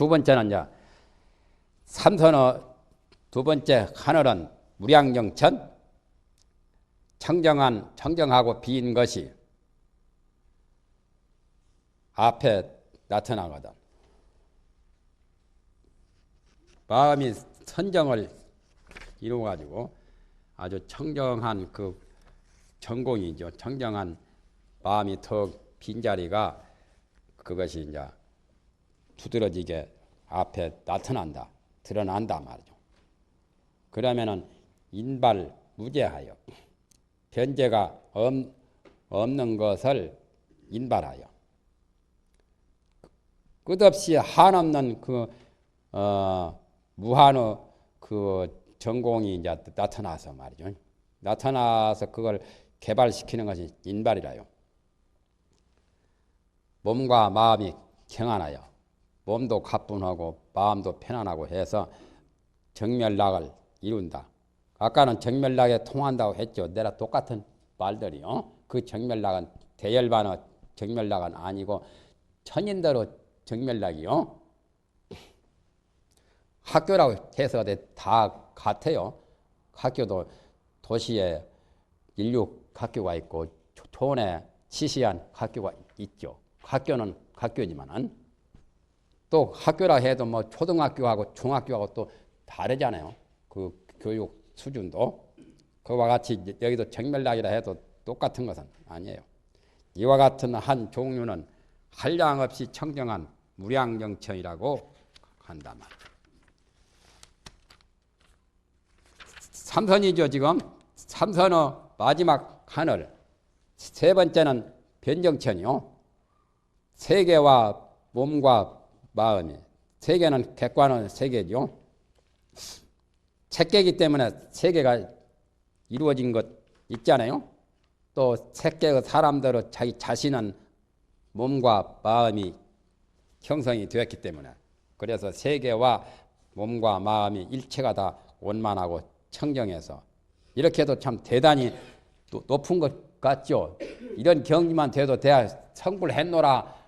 두 번째는 이제 삼선의 두 번째 하늘은 무량정천, 청정하고 빈 것이 앞에 나타나거든. 마음이 선정을 이루어가지고 아주 청정한 그 전공이죠. 청정한 마음이 더 빈자리가 그것이 이제 두드러지게 앞에 나타난다, 드러난다 말이죠. 그러면은 인발 무죄하여 변제가 없는 것을 인발하여 끝없이 한없는 무한의 그 전공이 이제 나타나서 말이죠. 나타나서 그걸 개발시키는 것이 인발이라요. 몸과 마음이 경안하여 몸도 가뿐하고 마음도 편안하고 해서 정멸락을 이룬다. 아까는 정멸락에 통한다고 했죠. 내가 똑같은 말들이요. 그 정멸락은 대열반의 정멸락은 아니고 천인대로 정멸락이요. 학교라고 해서 다 같아요. 학교도 도시에 인류 학교가 있고 촌에 시시한 학교가 있죠. 학교는 학교지만은 또 학교라 해도 뭐 초등학교하고 중학교하고 또 다르잖아요. 그 교육 수준도. 그와 같이 여기도 정멸락이라 해도 똑같은 것은 아니에요. 이와 같은 한 종류는 한량없이 청정한 무량정천이라고 한다 말이에요. 삼선이죠. 지금 삼선의 마지막 하늘. 세 번째는 변정천이요. 세계와 몸과 마음이. 세계는 객관의 세계죠. 색계이기 때문에 세계가 이루어진 것 있잖아요. 또 색계의 사람들은 자기 자신은 몸과 마음이 형성이 되었기 때문에 그래서 세계와 몸과 마음이 일체가 다 원만하고 청정해서 이렇게 해도 참 대단히 높은 것 같죠. 이런 경지만 돼도 대야 성불했노라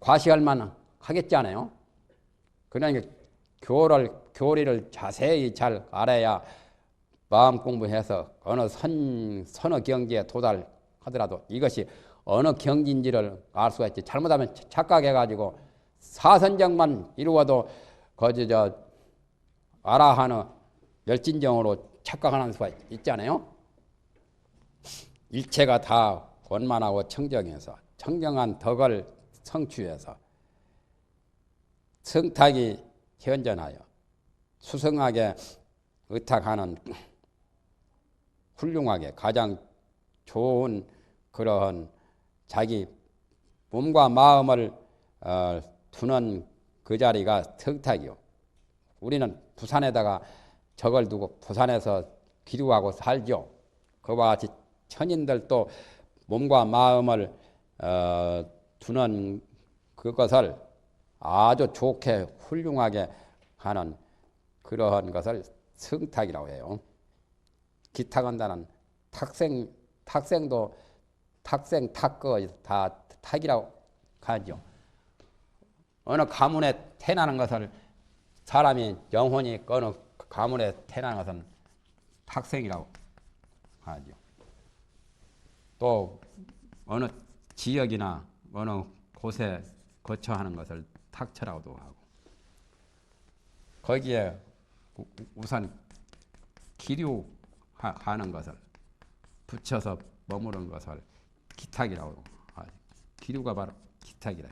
과시할 만 하겠잖아요. 그러니까 교리를 자세히 잘 알아야 마음 공부해서 어느 선의 경지에 도달하더라도 이것이 어느 경지인지를 알 수가 있지. 잘못하면 착각해가지고 사선정만 이루어도 거기 아라하는 열진정으로 착각하는 수가 있잖아요. 일체가 다 원만하고 청정해서 청정한 덕을 성취해서 성탁이 현전하여 수성하게 의탁하는 훌륭하게 가장 좋은 그러한 자기 몸과 마음을 두는 그 자리가 성탁이요. 우리는 부산에다가 적을 두고 부산에서 기도하고 살죠. 그와 같이 천인들도 몸과 마음을 두는 그것을 아주 좋게 훌륭하게 하는 그러한 것을 성탁이라고 해요. 기탁한다는 탁생도 탁생 탁거 다 탁이라고 하죠. 어느 가문에 태어나는 것을 사람이 영혼이 어느 가문에 태어나는 것은 탁생이라고 하죠. 또 어느 지역이나 어느 곳에 거처하는 것을 탁처라고도 하고 거기에 우선 기류하는 것을 붙여서 머무는 것을 기탁이라고 하죠. 기류가 바로 기탁이라.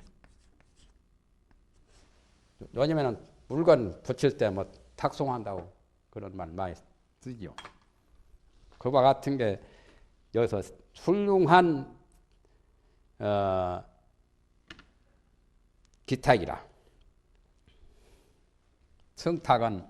요즘에는 물건 붙일 때 뭐 탁송한다고 그런 말 많이 쓰지요. 그와 같은 게 여기서 훌륭한 기탁이라. 성탁은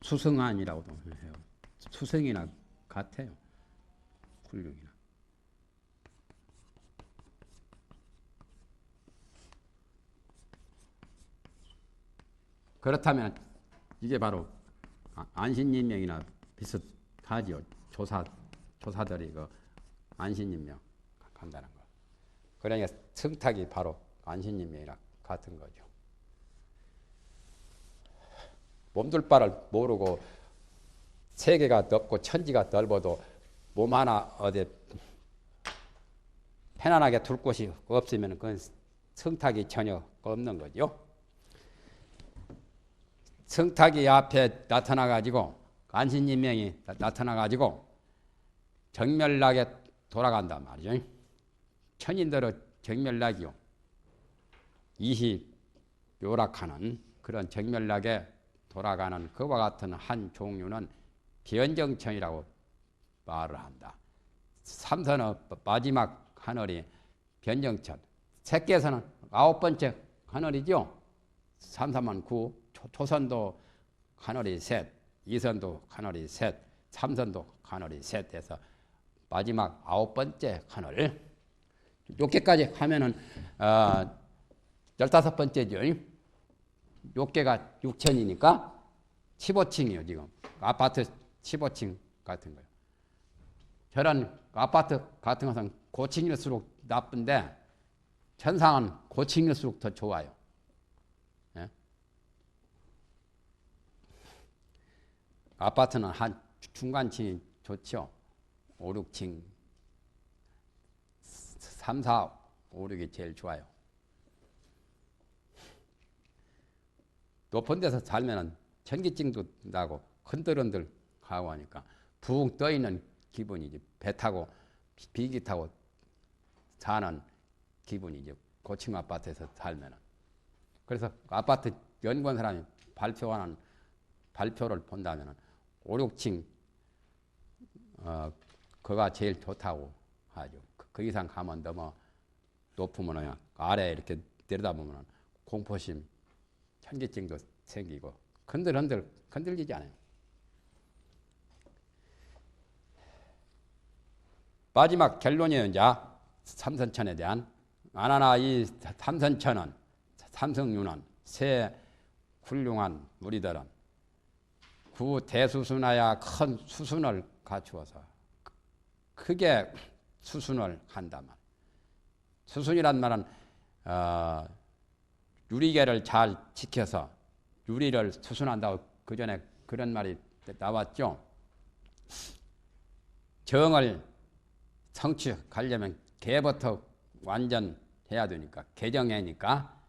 수성안이라고도 해요. 수성이나 같아요. 훌륭이나. 그렇다면 이게 바로 안신인명이나 비슷하지요. 조사들이 그 안신인명 한다는 거. 그러니까 청탁이 바로 안신인명이랑 같은 거죠. 몸둘 바를 모르고 세계가 넓고 천지가 넓어도 몸 하나 어디 편안하게 둘 곳이 없으면 그건 청탁이 전혀 없는 거죠. 청탁이 앞에 나타나가지고 안신인명이 나타나가지고 정멸락에 돌아간단 말이죠. 천인들의 정멸락이요. 이희묘락하는 그런 정멸락에 돌아가는 그와 같은 한 종류는 변정천이라고 말을 한다. 삼선의 마지막 하늘이 변정천. 색계에서는 9번째 하늘이죠. 삼삼은 9, 초선도 하늘이 셋, 이선도 하늘이 셋, 삼선도 하늘이 셋 해서 마지막 9번째 하늘. 요개까지 하면은 15번째죠. 요개가 6천이니까 15층이요, 지금. 아파트 15층 같은 거예요. 저런 아파트 같은 것은 고층일수록 나쁜데 천상은 고층일수록 더 좋아요. 예? 아파트는 한 중간층이 좋죠. 5, 6층, 3, 4, 5, 6이 제일 좋아요. 높은 데서 살면 전기증도 나고 흔들흔들 하고 하니까 붕 떠있는 기분이지. 배 타고 비행기 타고 사는 기분이죠. 고층 아파트에서 살면. 그래서 아파트 연구한 사람이 발표하는 발표를 본다면 5, 6층 그가 제일 좋다고 하죠. 그 이상 가면 너무 높으면 그냥 아래 이렇게 내려다보면 공포심, 현기증도 생기고 흔들리지 않아요. 마지막 결론이 이제 삼선천에 대한 아나나 이 삼선천은 삼성유는 새 훌륭한 무리들은 구 대수순하야 큰 수순을 갖추어서 크게 수순을 한다만 수순이란 말은 유리계를 잘 지켜서 유리를 수순한다고 그 전에 그런 말이 나왔죠. 정을 성취하려면 개부터 완전 해야 되니까 개정해니까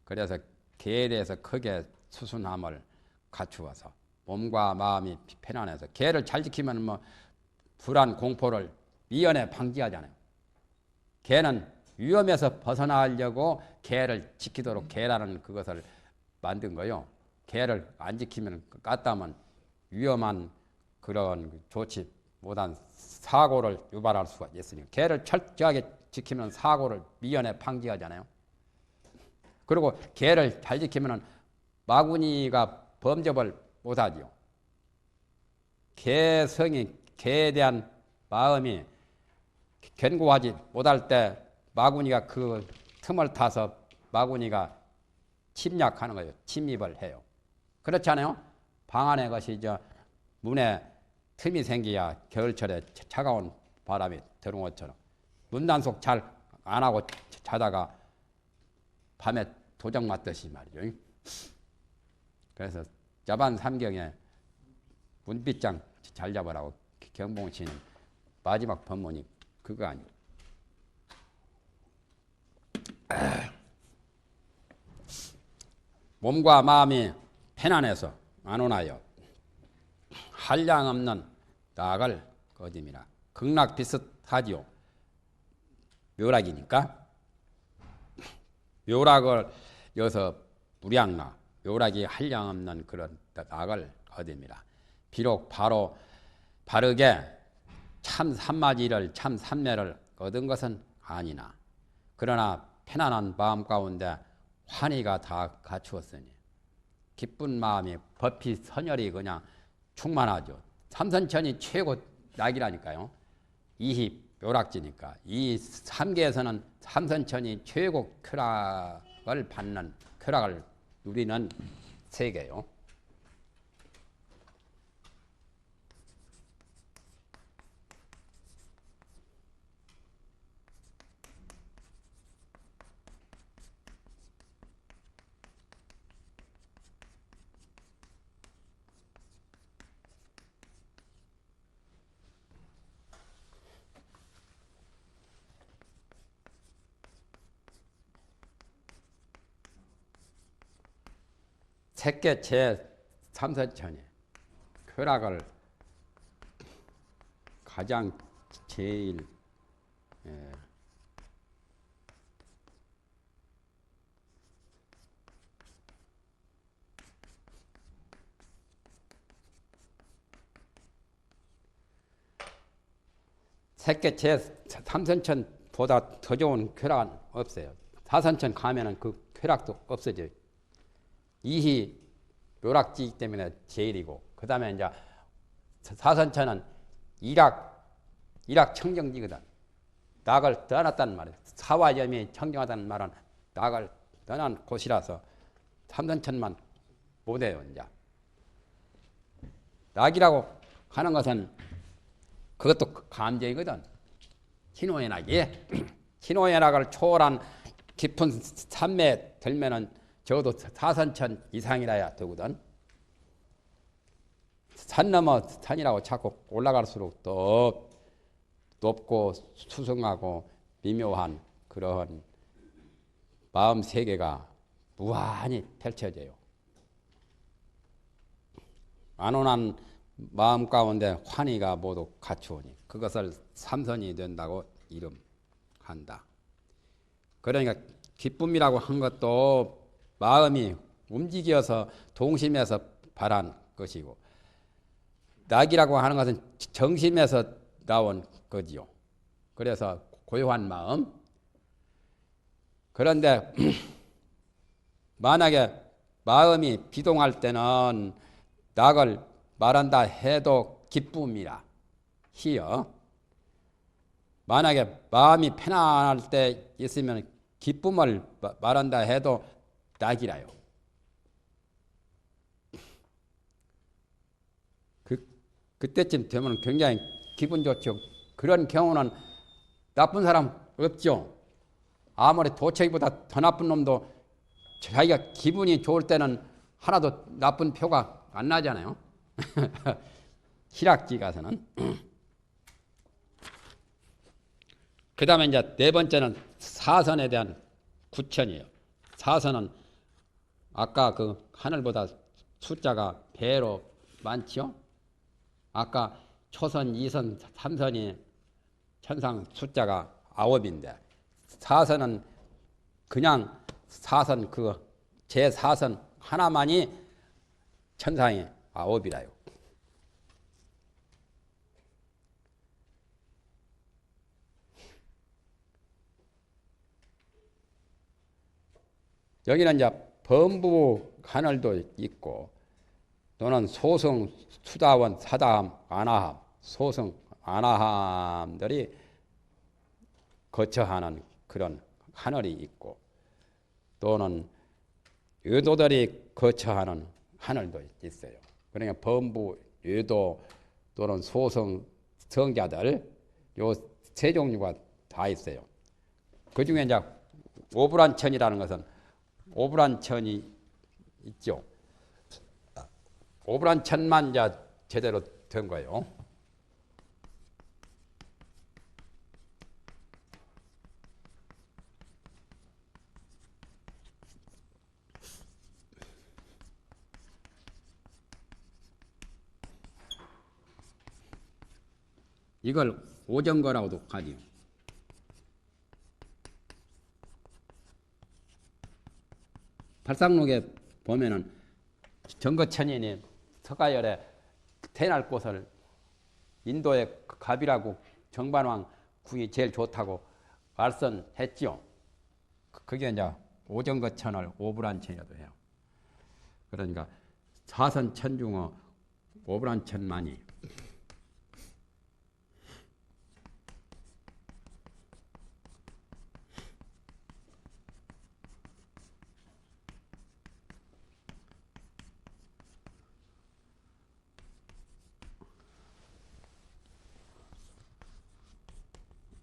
그래서 개에 대해서 크게 수순함을 갖추어서 몸과 마음이 편안해서 개를 잘 지키면 뭐 불안 공포를 미연에 방지하잖아요. 개는 위험에서 벗어나려고 개를 지키도록 개라는 그것을 만든 거요. 개를 안 지키면 까다면 위험한 그런 좋지 못한 사고를 유발할 수가 있으니까 개를 철저하게 지키면 사고를 미연에 방지하잖아요. 그리고 개를 잘 지키면 마구니가 범접을 못하지요. 개에 대한 마음이 견고하지 못할 때 마구니가 그 틈을 타서 마구니가 침략하는 거예요. 침입을 해요. 그렇지 않아요? 방 안에 것이 문에 틈이 생겨야 겨울철에 차가운 바람이 들어온 것처럼 문단속 잘 안 하고 자다가 밤에 도적 맞듯이 말이죠. 그래서 자반 삼경에 문빗장 잘 잡으라고 경봉치는 마지막 법문이 그거 아니에요. 몸과 마음이 편안해서 안온하여 한량없는 낙을 거dim이라. 극락 비슷하지요. 묘락이니까 묘락을 여기서 무량락 묘락이 한량없는 그런 낙을 거dim이라. 비록 바르게 참 산마지를 참 산매를 얻은 것은 아니나 그러나 편안한 마음 가운데 환희가 다 갖추었으니 기쁜 마음이 법히 선열이 그냥 충만하죠. 삼선천이 최고 낙이라니까요. 이희 묘락지니까 이 삼계에서는 삼선천이 최고 쾌락을 받는 쾌락을 누리는 세계요. 색계 제3선천이 쾌락을 가장 제일 색계 제3선천보다 더 좋은 쾌락은 없어요. 4선천 가면은 그 쾌락도 없어져요. 이희 묘락지이기 때문에 제일이고, 그 다음에 이제 4선천은 일학청정지거든. 낙을 떠났다는 말이에요. 사화염이 청정하다는 말은 낙을 떠난 곳이라서 3선천만 못해요. 이제 낙이라고 하는 것은 그것도 감정이거든. 희노의 낙이. 희노의 낙을 초월한 깊은 산매에 들면은 적어도 4선천 이상이라야 되거든. 산 넘어 산이라고 자꾸 올라갈수록 더 높고 수승하고 미묘한 그런 마음 세계가 무한히 펼쳐져요. 안온한 마음 가운데 환희가 모두 갖추오니 그것을 삼선이 된다고 이름한다. 그러니까 기쁨이라고 한 것도 마음이 움직여서 동심에서 발한 것이고, 낙이라고 하는 것은 정심에서 나온 거지요. 그래서 고요한 마음. 그런데 만약에 마음이 비동할 때는 낙을 말한다 해도 기쁨이라 희여. 만약에 마음이 편안할 때 있으면 기쁨을 말한다 해도 낙이라요. 그때쯤 되면 굉장히 기분 좋죠. 그런 경우는 나쁜 사람 없죠. 아무리 도청이보다 더 나쁜 놈도 자기가 기분이 좋을 때는 하나도 나쁜 표가 안 나잖아요. 희락지 가서는. 그 다음에 이제 네 번째는 사선에 대한 구천이에요. 사선은 아까 그 하늘보다 숫자가 배로 많죠. 아까 초선, 2선, 3선이 천상 숫자가 9인데 사선은 그냥 사선 그 제4선 하나만이 천상이 9이라요. 여기는 이제 범부 하늘도 있고 또는 소승, 수다원, 사다함, 아나함, 소승, 아나함들이 거처하는 그런 하늘이 있고 또는 유도들이 거처하는 하늘도 있어요. 그러니까 범부, 유도 또는 소승, 성자들 요 세 종류가 다 있어요. 그 중에 이제 오불안천이라는 것은 오불안천이 있죠. 오불안천만 이제 제대로 된 거예요. 이걸 오정거라고도 하지요. 발상록에 보면은 정거천인이 서가열에 태어날 곳을 인도의 갑이라고 정반왕 궁이 제일 좋다고 말씀했지요. 그게 이제 오정거천을 오불안천이라도 해요. 그러니까 사선천 중어 오불안천만이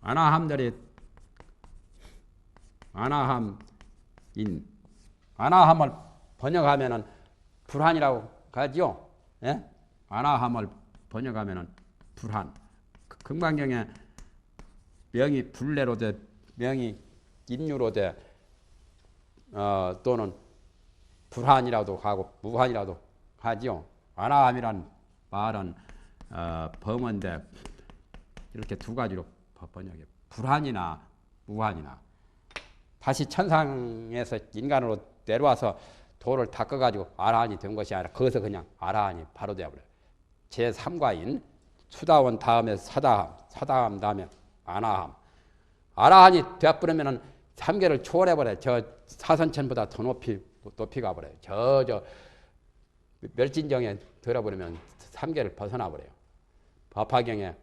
아나함들이 아나함을 번역하면은 불한이라고 하지요. 예? 아나함을 번역하면은 불한. 금강경에 명이 불례로 돼, 명이 인유로 돼, 또는 불환이라도 하고 무환이라도 하지요. 안함이란 말은 범어인데 이렇게 두 가지로 번역해. 불환이나 무환이나. 다시 천상에서 인간으로 내려와서 도를 닦아가지고 아라한이 된 것이 아니라 거기서 그냥 아라한이 바로 되어버려요. 제3과인 수다원 다음에 사다함, 사다함 다음에 아나함. 아라한이 되어버리면 3계를 초월해버려요. 저 사선천보다 더 높이 가버려요. 저 멸진정에 들어버리면 3계를 벗어나버려요. 법화경에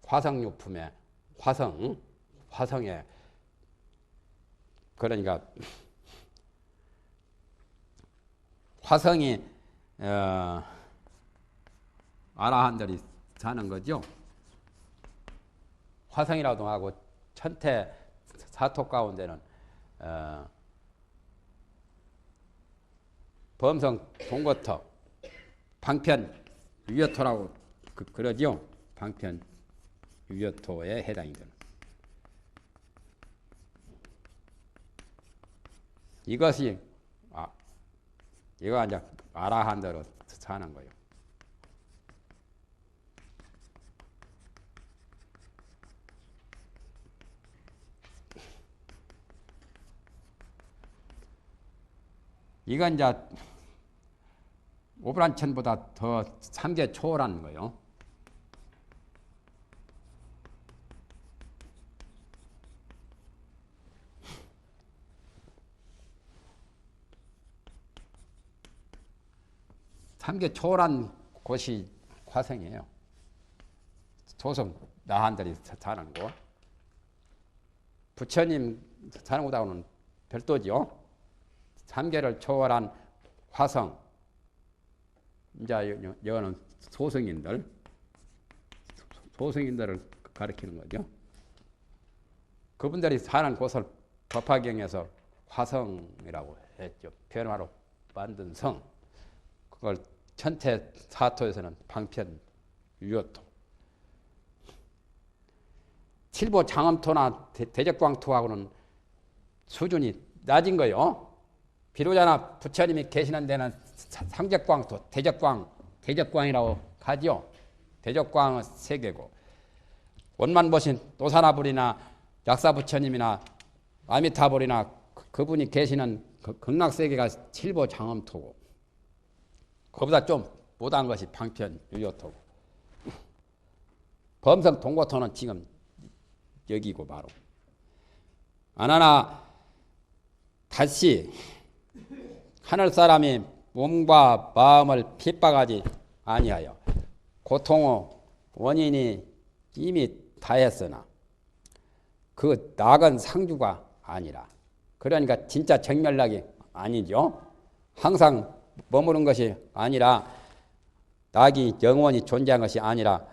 화성유품에 화성에 그러니까 화성이 아라한들이 사는 거죠. 화성이라도 하고 천태 사토 가운데는 범성 동거토 방편 유여토라고 그러죠. 방편 유여토에 해당이 되는. 이것이 이거 이제 아라한대로 사는 거예요. 이건 이제 오브란천보다 더 3계 초월하는 거예요. 삼계 초월한 곳이 화성이에요. 조성 나한들이 사는 곳. 부처님 사는 곳하고는 별도죠. 3계를 초월한 화성. 이제 여기는 소승인들을 가리키는 거죠. 그분들이 사는 곳을 법화경에서 화성이라고 했죠. 변화로 만든 성. 그걸 천태 사토에서는 방편 유효토. 칠보 장엄토나 대적광토하고는 수준이 낮은 거요. 비로자나 부처님이 계시는 데는 상적광토, 대적광이라고 하죠. 대적광은 세 개고, 원만 보신 도사나불이나 약사부처님이나 아미타불이나 그분이 계시는 극락세계가 칠보 장엄토고, 그보다 좀 못한 것이 방편 유효토고, 범성 동고토는 지금 여기고 바로. 아나나 다시 하늘 사람이 몸과 마음을 핍박하지 아니하여 고통의 원인이 이미 다했으나 그 낙은 상주가 아니라, 그러니까 진짜 정멸락이 아니죠. 항상 머무른 것이 아니라, 낙이 영원히 존재한 것이 아니라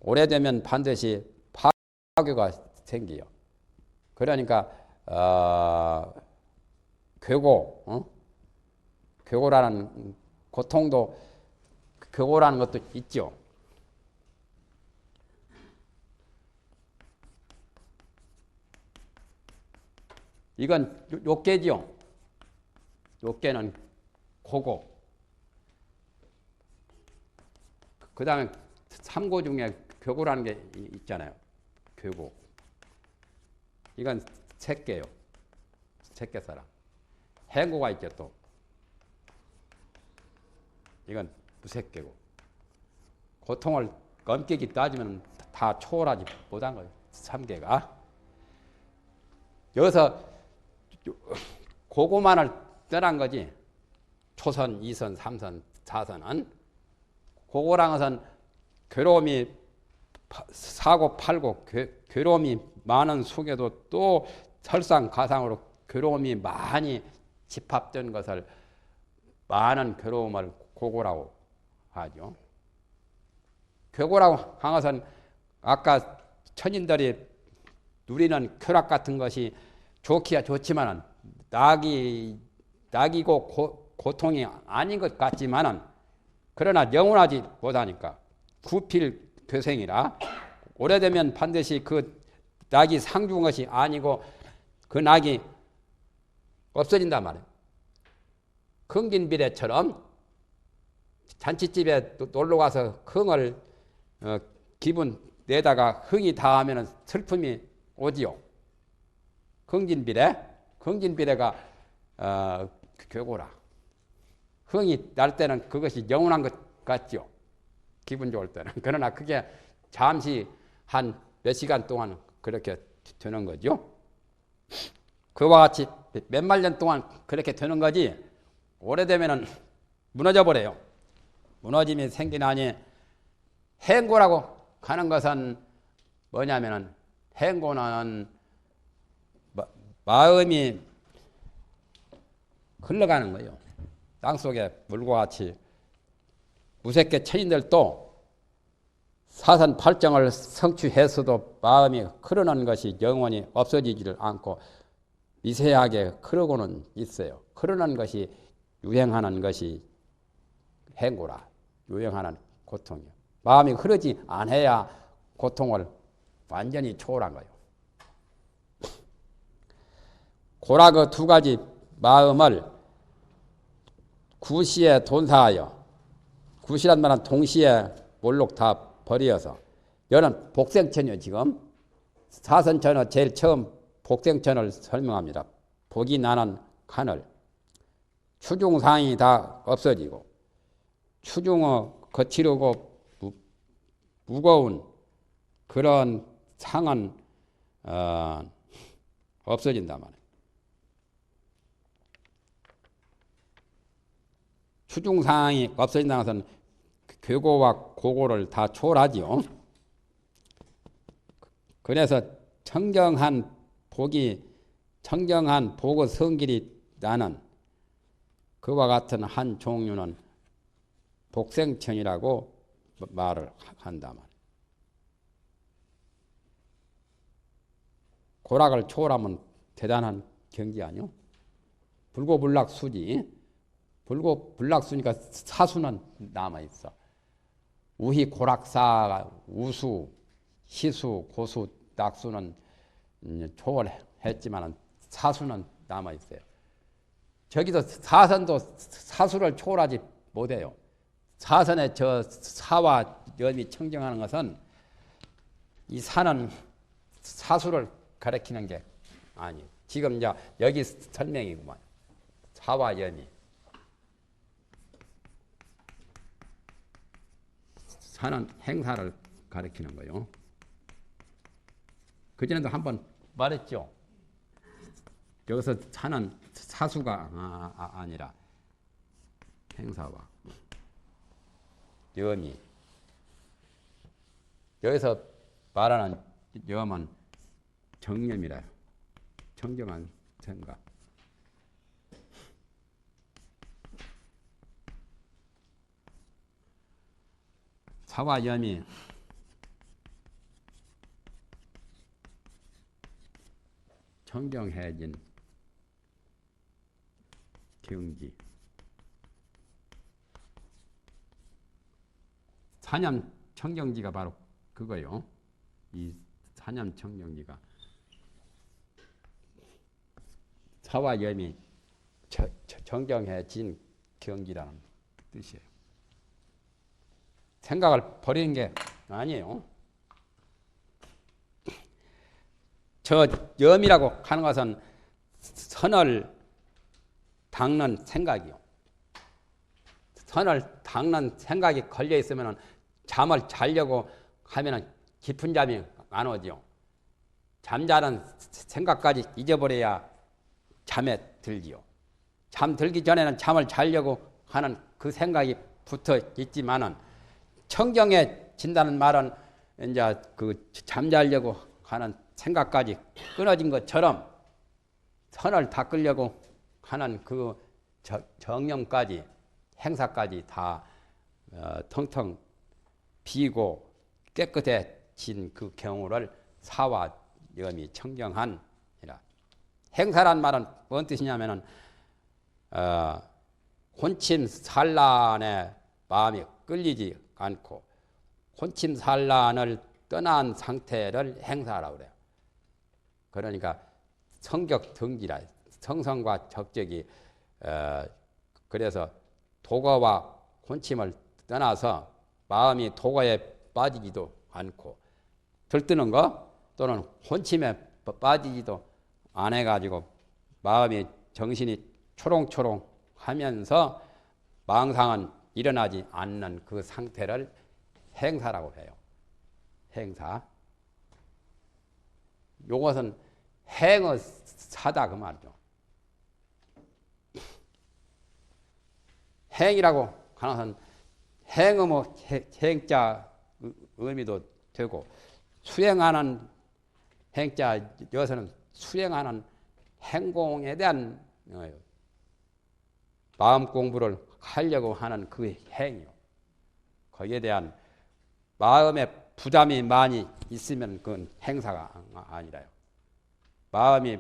오래되면 반드시 파괴가 생겨요. 그러니까 괴고라는 고통도, 괴고라는 것도 있죠. 이건 욕계지요. 욕계는 고고. 그 다음에 삼고 중에 괴고라는 게 있잖아요. 괴고. 이건 색계요. 색계사람. 행고가 있죠 또. 이건 무색계고. 고통을 엄격히 따지면 다 초월하지 못한 거예요. 3계가. 여기서 고고만을 떠난 거지. 초선, 2선, 3선, 4선은. 고고란 것은 괴로움이 사고 팔고 괴로움이 많은 속에도 또 설상가상으로 괴로움이 많이 집합된 것을 많은 괴로움을 고고라고 하죠. 괴고라고 한 것은 아까 천인들이 누리는 쾌락 같은 것이 좋기야 좋지만은 낙이고 고통이 아닌 것 같지만은, 그러나 영원하지 못하니까 구필퇴생이라 오래되면 반드시 그 낙이 상주한 것이 아니고 그 낙이 없어진단 말이에요. 흥진비례처럼 잔치집에 놀러 가서 흥을 기분 내다가 흥이 다하면 슬픔이 오지요. 흥진비례가 괴고라. 흥이 날 때는 그것이 영원한 것 같죠. 기분 좋을 때는. 그러나 그게 잠시 한 몇 시간 동안 그렇게 되는 거죠. 그와 같이 몇만 년 동안 그렇게 되는 거지 오래되면은 무너져 버려요. 무너짐이 생기나니 행고라고 하는 것은 뭐냐면은 행고는 마음이 흘러가는 거예요. 땅속에 물과 같이 무색계 천인들도 사선팔정을 성취해서도 마음이 흐르는 것이 영원히 없어지지를 않고 미세하게 흐르고는 있어요. 흐르는 것이 유행하는 것이 행고라. 유행하는 고통이요. 마음이 흐르지 않아야 고통을 완전히 초월한 거예요. 고라 그 두 가지 마음을 구시에 돈사하여, 구시란 말은 동시에 몰록 다 버려서, 여는 복생천이요. 지금 사선천은 제일 처음 복생천을 설명합니다. 복이 나는 하늘, 추중상이 다 없어지고 추중의 거칠고 무거운 그런 상은 없어진단 말이에요. 추중상이 없어진다는 것은 괴고와 고고를 다 초월하지요. 그래서 청정한 복의 성길이 나는 그와 같은 한 종류는 복생천이라고 말을 한다 말이에요. 고락을 초월하면 대단한 경지 아니요? 불고불락수지. 불고불락수니까 사수는 남아있어. 우희 고락사 우수 시수 고수 낙수는 초월했지만 사수는 남아있어요. 저기도 사선도 사수를 초월하지 못해요. 사선의 저 사와 염이 청정하는 것은 이 사는 사수를 가리키는 게 아니에요. 지금 이제 여기 설명이구만. 사와 염이. 사는 행사를 가리키는 거예요. 그전에도 한번 말했죠. 여기서 사는 사수가 아니라 행사와 염이. 여기서 말하는 염은 정념이라요. 정정한 생각. 사와 염이 청정해진 경지. 사념 청정지가 바로 그거요. 이 사념 청정지가 사와 염이 정정해진 경지라는 뜻이에요. 생각을 버리는 게 아니에요. 저 염이라고 하는 것은 선을 닦는 생각이요. 선을 닦는 생각이 걸려 있으면 잠을 자려고 하면 깊은 잠이 안 오죠. 잠자는 생각까지 잊어버려야 잠에 들지요. 잠 들기 전에는 잠을 자려고 하는 그 생각이 붙어 있지만은 청정해진다는 말은 이제 그 잠자려고 하는 생각까지 끊어진 것처럼 선을 닦으려고 하는 그 정념까지 행사까지 다 텅텅 비고 깨끗해진 그 경우를 사와 염이 청정한이라. 행사란 말은 뭔 뜻이냐면은 혼침산란에 마음이 끌리지 않고 혼침산란을 떠난 상태를 행사라고 그래요. 그러니까 성격 등지라, 성성과 적적이 그래서 도거와 혼침을 떠나서 마음이 도거에 빠지지도 않고 들뜨는 거 또는 혼침에 빠지지도 안 해가지고 마음이 정신이 초롱초롱 하면서 망상은 일어나지 않는 그 상태를 행사라고 해요. 행사. 요것은 행의 사다 그 말이죠. 행이라고 하는 것은 행의 뭐 행자 의미도 되고 수행하는 행자 여기서는 수행하는 행공에 대한 마음 공부를 하려고 하는 그 행이요. 거기에 대한 마음에 부담이 많이 있으면 그건 행사가 아니라요. 마음이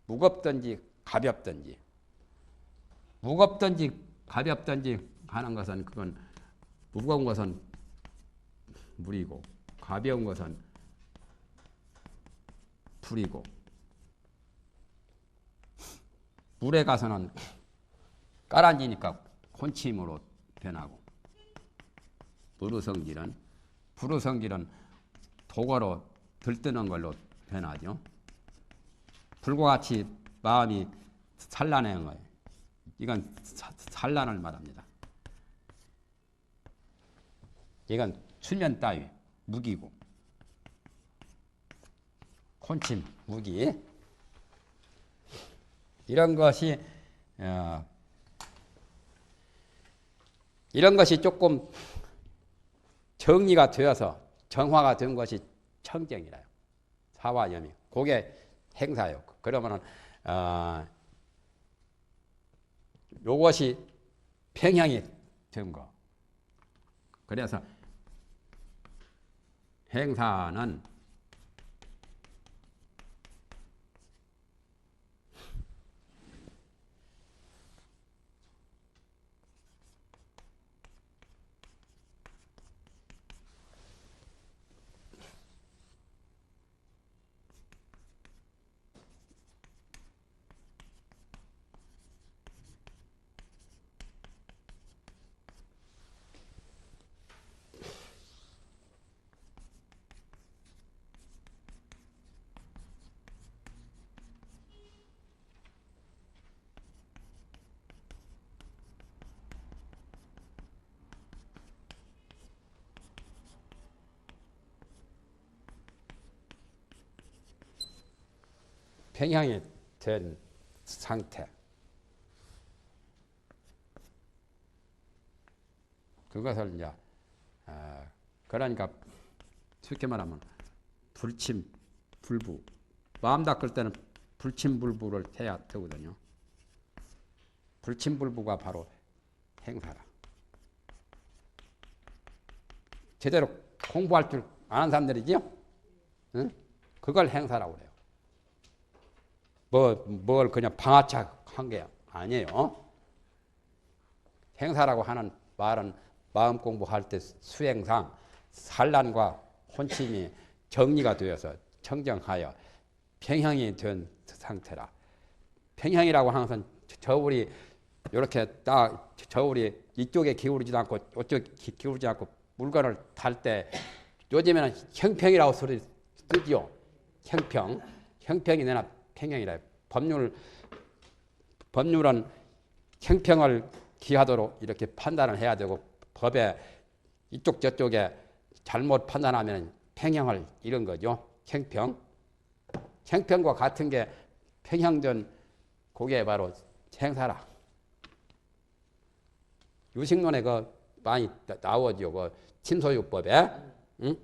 무겁든지 가볍든지 하는 것은 그건 무거운 것은 물이고 가벼운 것은 불이고 물에 가서는 깔아지니까 혼침으로 변하고 불의 성질은 도거로 들뜨는 걸로 변하죠. 불과 같이 마음이 산란한 거예요. 이건 산란을 말합니다. 이건 수면 따위 무기고 혼침 무기 이런 것이 조금 정리가 되어서 정화가 된 것이 청정이라요. 사화염이 그게 행사요. 그러면은 요것이 평양이 된 거. 그래서 행사는 평양이 된 상태. 그것을 이제 그러니까 쉽게 말하면 불침불부. 마음 닦을 때는 불침불부를 해야 되거든요. 불침불부가 바로 행사라. 제대로 공부할 줄 아는 사람들이지요. 응? 그걸 행사라고 그래요. 뭘 그냥 방아착한 게 아니에요. 행사라고 하는 말은 마음 공부할 때 수행상 산란과 혼침이 정리가 되어서 청정하여 평형이 된 상태라. 평형이라고 하는 것은 저울이 이렇게 딱 저울이 이쪽에 기울이지도 않고 이쪽에 기울이지 않고 물건을 탈 때 요즘에는 형평이라고 소리 쓰지요. 형평이 내나 평형이라. 법률은 형평을 기하도록 이렇게 판단을 해야 되고 법에 이쪽 저쪽에 잘못 판단하면 평형을 잃은 거죠. 형평과 같은 게 평형된 그게 바로 행사라. 유식론에 그 많이 나오죠. 그 침소유법에. 응?